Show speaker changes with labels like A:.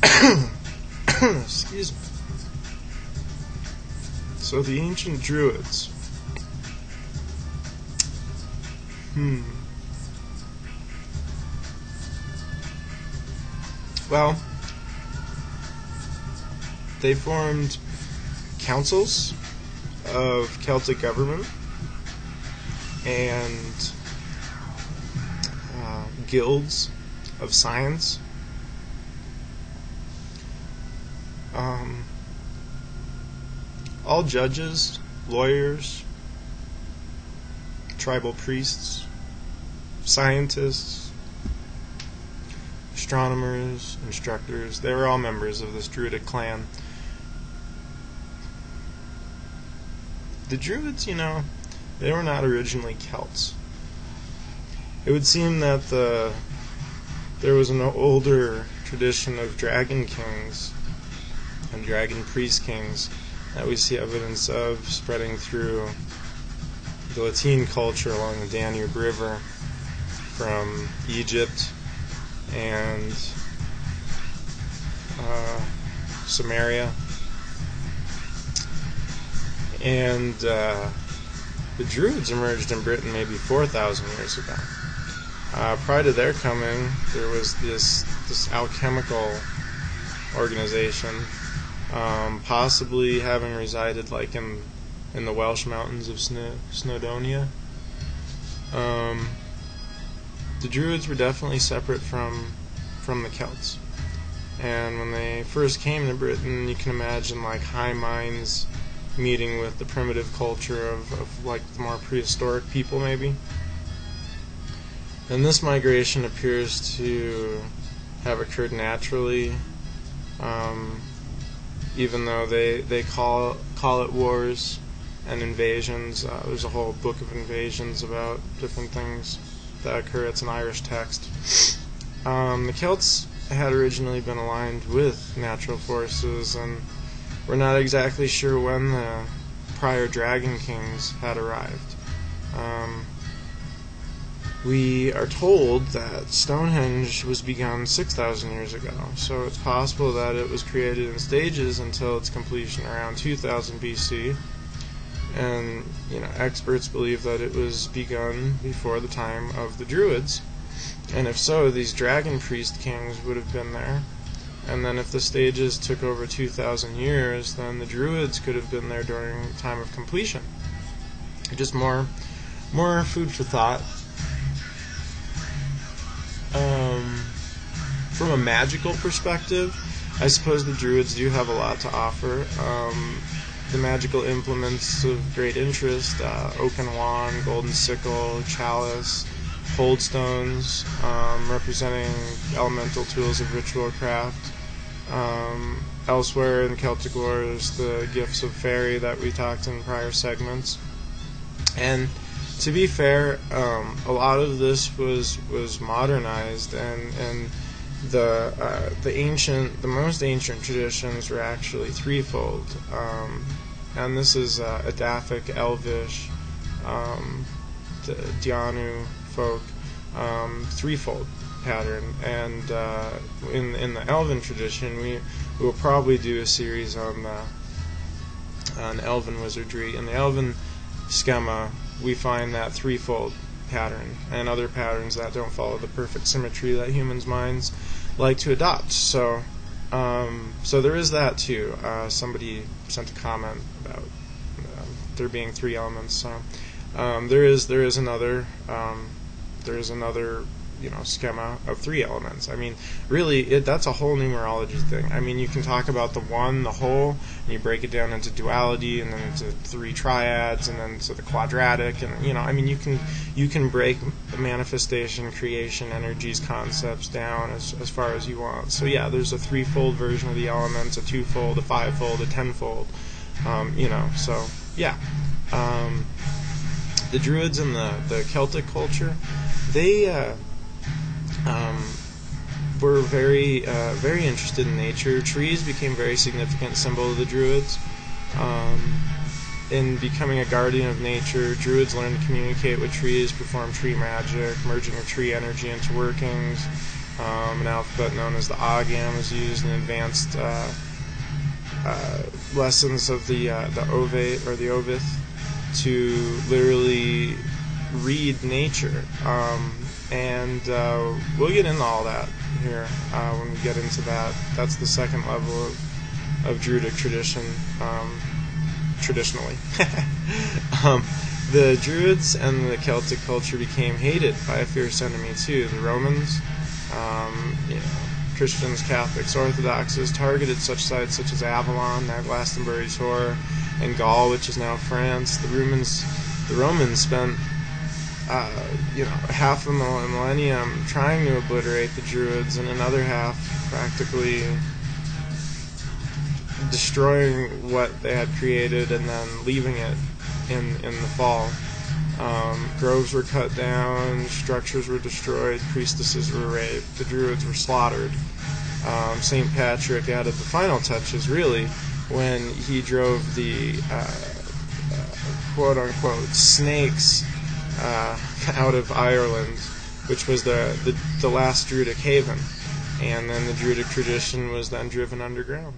A: Excuse me. So the ancient Druids. Well, they formed councils of Celtic government and guilds of science. All judges, lawyers, tribal priests, scientists, astronomers, instructors, they were all members of this Druidic clan. The Druids, they were not originally Celts. It would seem that there was an older tradition of dragon kings and dragon priest kings that we see evidence of spreading through the Latin culture along the Danube River from Egypt and Samaria. And the Druids emerged in Britain maybe 4,000 years ago. Prior to their coming, there was this alchemical organization, possibly having resided like in the Welsh mountains of Snowdonia. The Druids were definitely separate from the Celts. And when they first came to Britain, you can imagine like high minds meeting with the primitive culture of like the more prehistoric people maybe. And this migration appears to have occurred naturally, even though they call it wars and invasions. There's a whole book of invasions about different things that occur. It's an Irish text. The Celts had originally been aligned with natural forces, and we're not exactly sure when the prior dragon kings had arrived. We are told that Stonehenge was begun 6,000 years ago, so it's possible that it was created in stages until its completion around 2000 BC. And experts believe that it was begun before the time of the Druids. And if so, these dragon priest kings would have been there. And then if the stages took over 2,000 years, then the Druids could have been there during the time of completion. Just more food for thought. From a magical perspective, I suppose the Druids do have a lot to offer. The magical implements of great interest, oaken wand, golden sickle, chalice, hold stones, representing elemental tools of ritual craft. Elsewhere in Celtic lore, there's the gifts of fairy that we talked in prior segments. And to be fair, a lot of this was modernized, and the most ancient traditions were actually threefold. And this is edaphic, elvish, Dianu folk, threefold pattern. And in the elven tradition, we will probably do a series on elven wizardry. In the elven schema, we find that threefold pattern and other patterns that don't follow the perfect symmetry that humans' minds like to adopt. So there is that too. Somebody sent a comment about there being three elements. So there is another schema of three elements. I mean, really, that's a whole numerology thing. I mean, you can talk about the one, the whole, and you break it down into duality, and then into three triads, and then into the quadratic, and I mean, you can break the manifestation, creation, energies, concepts down as far as you want. So yeah, there's a threefold version of the elements, a twofold, a fivefold, a tenfold. So yeah. The Druids in the Celtic culture, they were very interested in nature. Trees became a very significant symbol of the Druids. In becoming a guardian of nature, Druids learned to communicate with trees, perform tree magic, merging of tree energy into workings, An alphabet known as the Agam is used in advanced lessons of the Ovate or the Ovith to literally read nature. And we'll get into all that here when we get into that. That's the second level of Druidic tradition, traditionally. The Druids and the Celtic culture became hated by a fierce enemy too. The Romans, Christians, Catholics, Orthodoxes targeted such sites such as Avalon, now Glastonbury's Tor, and Gaul, which is now France. The Romans spent half a millennium trying to obliterate the Druids, and another half practically destroying what they had created and then leaving it in the fall. Groves were cut down, structures were destroyed, priestesses were raped, the Druids were slaughtered. St. Patrick added the final touches, really, when he drove the quote-unquote snakes out of Ireland, which was the last Druidic haven, and then the Druidic tradition was then driven underground.